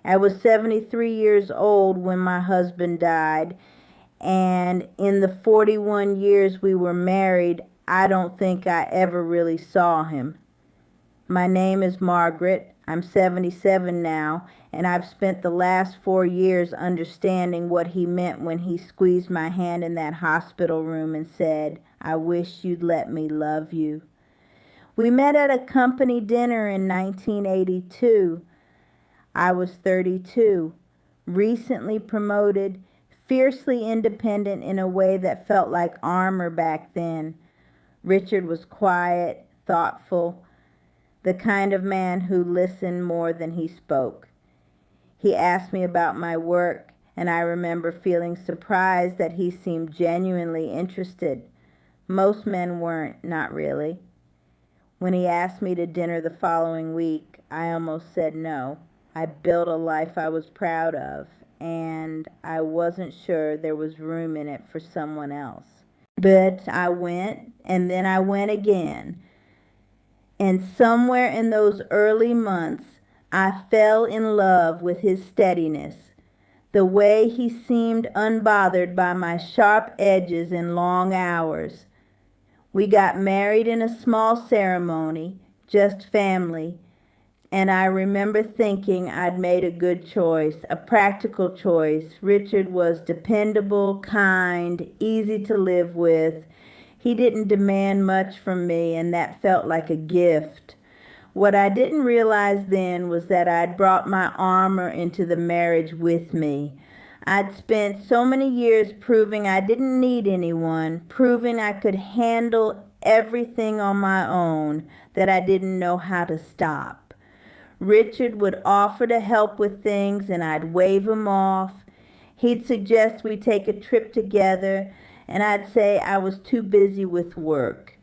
I was 73 years old when my husband died, and in the 41 years we were married, I don't think I ever really saw him. My name is Margaret. I'm 77 now, and I've spent the last 4 years understanding what he meant when he squeezed my hand in that hospital room and said, "I wish you'd let me love you." We met at a company dinner in 1982. I was 32, recently promoted, fiercely independent in a way that felt like armor back then. Richard was quiet, thoughtful, the kind of man who listened more than he spoke. He asked me about my work, and I remember feeling surprised that he seemed genuinely interested. Most men weren't, not really. When he asked me to dinner the following week, I almost said no. I built a life I was proud of, and I wasn't sure there was room in it for someone else. But I went, and then I went again. And somewhere in those early months, I fell in love with his steadiness, the way he seemed unbothered by my sharp edges and long hours. We got married in a small ceremony, just family, and I remember thinking I'd made a good choice, a practical choice. Richard was dependable, kind, easy to live with. He didn't demand much from me, and that felt like a gift. What I didn't realize then was that I'd brought my armor into the marriage with me. I'd spent so many years proving I didn't need anyone, proving I could handle everything on my own, that I didn't know how to stop. Richard would offer to help with things and I'd wave him off. He'd suggest we take a trip together and I'd say I was too busy with work.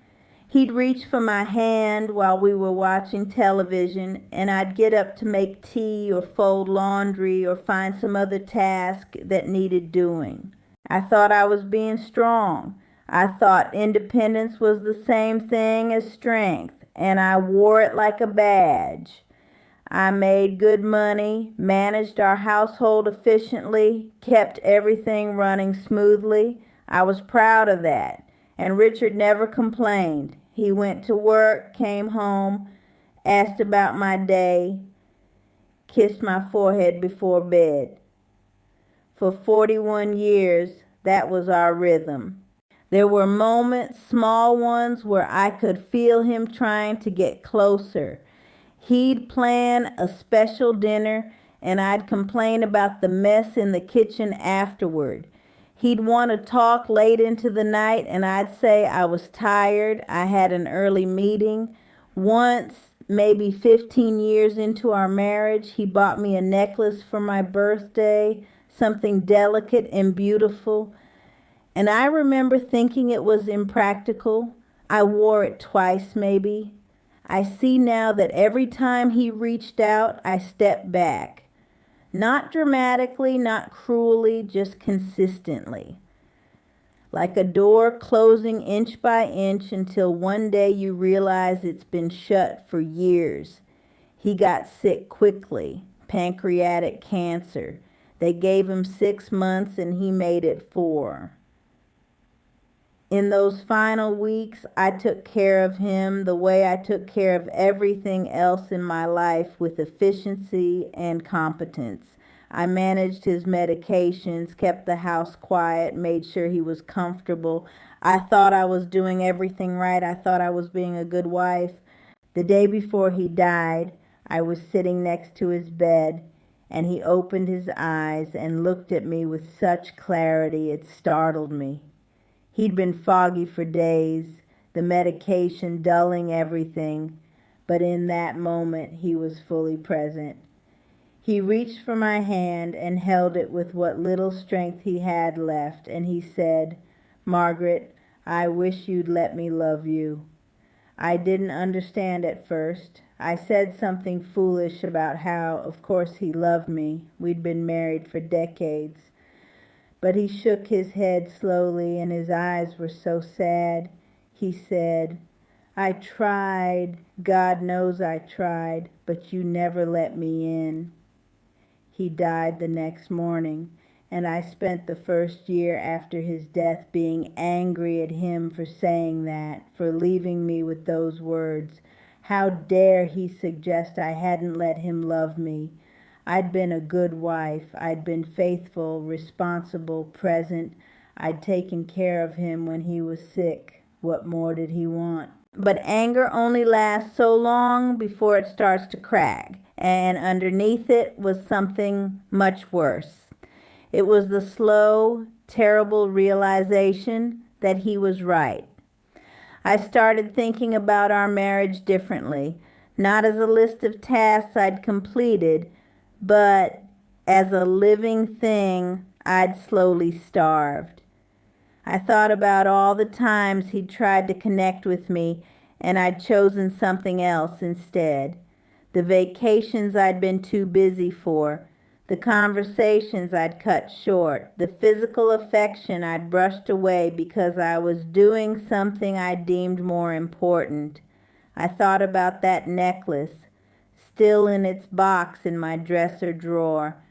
He'd reach for my hand while we were watching television, and I'd get up to make tea or fold laundry or find some other task that needed doing. I thought I was being strong. I thought independence was the same thing as strength, and I wore it like a badge. I made good money, managed our household efficiently, kept everything running smoothly. I was proud of that, and Richard never complained. He went to work, came home, asked about my day, kissed my forehead before bed. For 41 years, that was our rhythm. There were moments, small ones, where I could feel him trying to get closer. He'd plan a special dinner, and I'd complain about the mess in the kitchen afterward. He'd want to talk late into the night, and I'd say I was tired. I had an early meeting. Once, maybe 15 years into our marriage, he bought me a necklace for my birthday, something delicate and beautiful. And I remember thinking it was impractical. I wore it twice, maybe. I see now that every time he reached out, I stepped back. Not dramatically, not cruelly, just consistently. Like a door closing inch by inch until one day you realize it's been shut for years. He got sick quickly, pancreatic cancer. They gave him 6 months and he made it 4. In those final weeks, I took care of him the way I took care of everything else in my life, with efficiency and competence. I managed his medications, kept the house quiet, made sure he was comfortable. I thought I was doing everything right. I thought I was being a good wife. The day before he died, I was sitting next to his bed, and he opened his eyes and looked at me with such clarity it startled me. He'd been foggy for days, the medication dulling everything, but in that moment he was fully present. He reached for my hand and held it with what little strength he had left, and he said, "Margaret, I wish you'd let me love you." I didn't understand at first. I said something foolish about how, of course, he loved me. We'd been married for decades. But he shook his head slowly, and his eyes were so sad. He said, "I tried, God knows I tried, but you never let me in." He died the next morning, and I spent the first year after his death being angry at him for saying that, for leaving me with those words. How dare he suggest I hadn't let him love me? I'd been a good wife. I'd been faithful, responsible, present. I'd taken care of him when he was sick. What more did he want? But anger only lasts so long before it starts to crack, and underneath it was something much worse. It was the slow, terrible realization that he was right. I started thinking about our marriage differently, not as a list of tasks I'd completed, but as a living thing I'd slowly starved. I thought about all the times he'd tried to connect with me and I'd chosen something else instead. The vacations I'd been too busy for, the conversations I'd cut short, the physical affection I'd brushed away because I was doing something I deemed more important. I thought about that necklace, still in its box in my dresser drawer,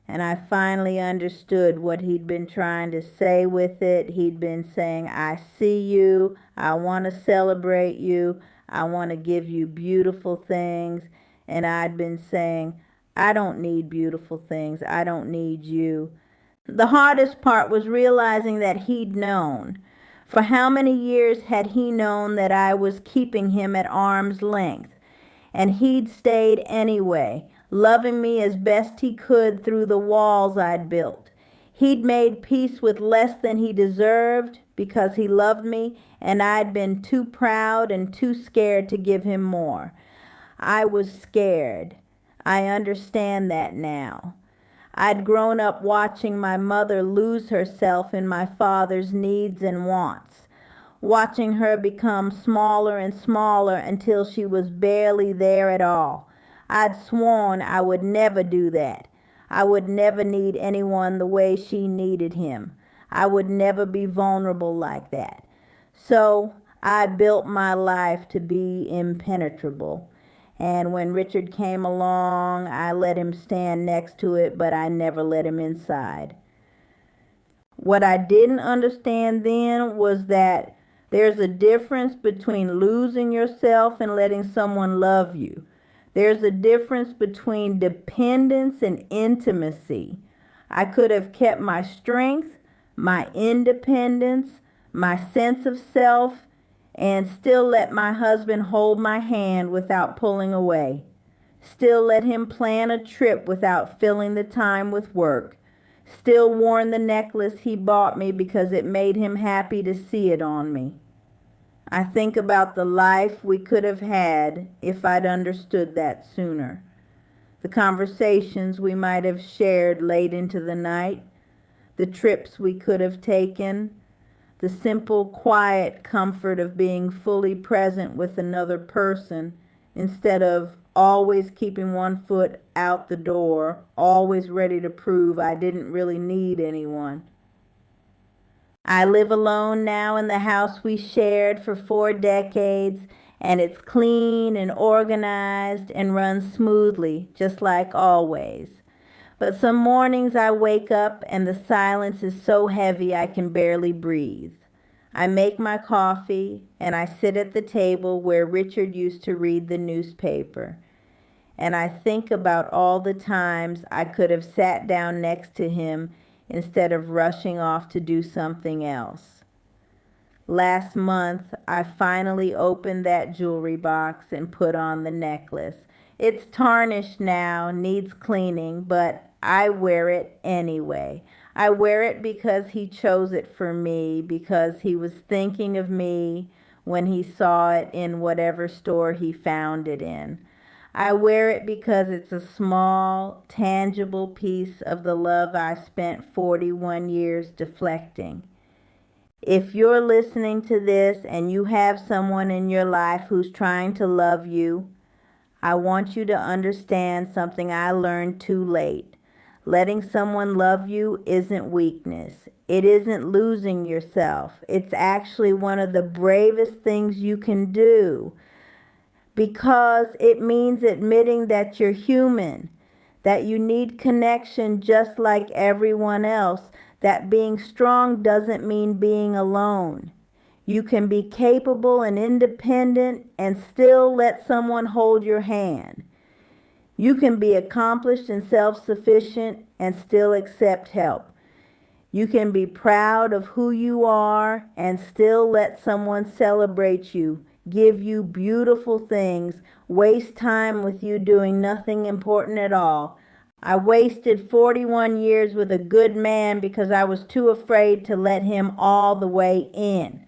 and I finally understood what he'd been trying to say with it. He'd been saying, I see you, I want to celebrate you, I want to give you beautiful things. And I'd been saying, I don't need beautiful things, I don't need you. The hardest part was realizing that he'd known. For how many years had he known that I was keeping him at arm's length? And he'd stayed anyway, loving me as best he could through the walls I'd built. He'd made peace with less than he deserved because he loved me, and I'd been too proud and too scared to give him more. I was scared. I understand that now. I'd grown up watching my mother lose herself in my father's needs and wants, watching her become smaller and smaller until she was barely there at all. I'd sworn I would never do that. I would never need anyone the way she needed him. I would never be vulnerable like that. So I built my life to be impenetrable. And when Richard came along, I let him stand next to it, but I never let him inside. What I didn't understand then was that there's a difference between losing yourself and letting someone love you. There's a difference between dependence and intimacy. I could have kept my strength, my independence, my sense of self, and still let my husband hold my hand without pulling away. Still let him plan a trip without filling the time with work. Still worn the necklace he bought me because it made him happy to see it on me. I think about the life we could have had if I'd understood that sooner. The conversations we might have shared late into the night, the trips we could have taken, the simple, quiet comfort of being fully present with another person instead of always keeping one foot out the door, always ready to prove I didn't really need anyone. I live alone now in the house we shared for 4 decades, and it's clean and organized and runs smoothly, just like always. But some mornings I wake up and the silence is so heavy I can barely breathe. I make my coffee and I sit at the table where Richard used to read the newspaper. And I think about all the times I could have sat down next to him instead of rushing off to do something else. Last month, I finally opened that jewelry box and put on the necklace. It's tarnished now, needs cleaning, but I wear it anyway. I wear it because he chose it for me, because he was thinking of me when he saw it in whatever store he found it in. I wear it because it's a small, tangible piece of the love I spent 41 years deflecting. If you're listening to this and you have someone in your life who's trying to love you, I want you to understand something I learned too late. Letting someone love you isn't weakness. It isn't losing yourself. It's actually one of the bravest things you can do, because it means admitting that you're human, that you need connection just like everyone else, that being strong doesn't mean being alone. You can be capable and independent and still let someone hold your hand. You can be accomplished and self-sufficient and still accept help. You can be proud of who you are and still let someone celebrate you, give you beautiful things, waste time with you doing nothing important at all. I wasted 41 years with a good man because I was too afraid to let him all the way in.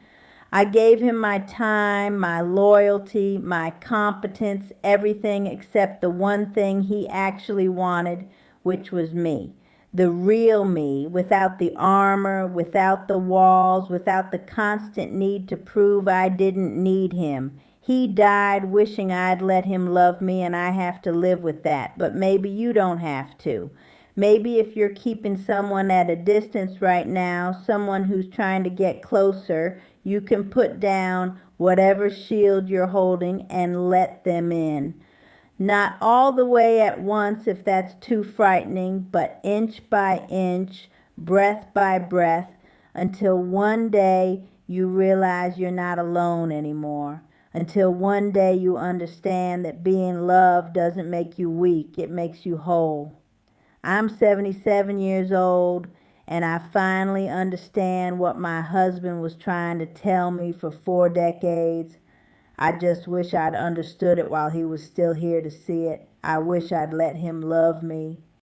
I gave him my time, my loyalty, my competence, everything except the one thing he actually wanted, which was me. The real me, without the armor, without the walls, without the constant need to prove I didn't need him. He died wishing I'd let him love me, and I have to live with that. But maybe you don't have to. Maybe if you're keeping someone at a distance right now, someone who's trying to get closer, you can put down whatever shield you're holding and let them in. Not all the way at once if that's too frightening, but inch by inch, breath by breath, until one day you realize you're not alone anymore. Until one day you understand that being loved doesn't make you weak, it makes you whole. I'm 77 years old, and I finally understand what my husband was trying to tell me for 4 decades. I just wish I'd understood it while he was still here to see it. I wish I'd let him love me.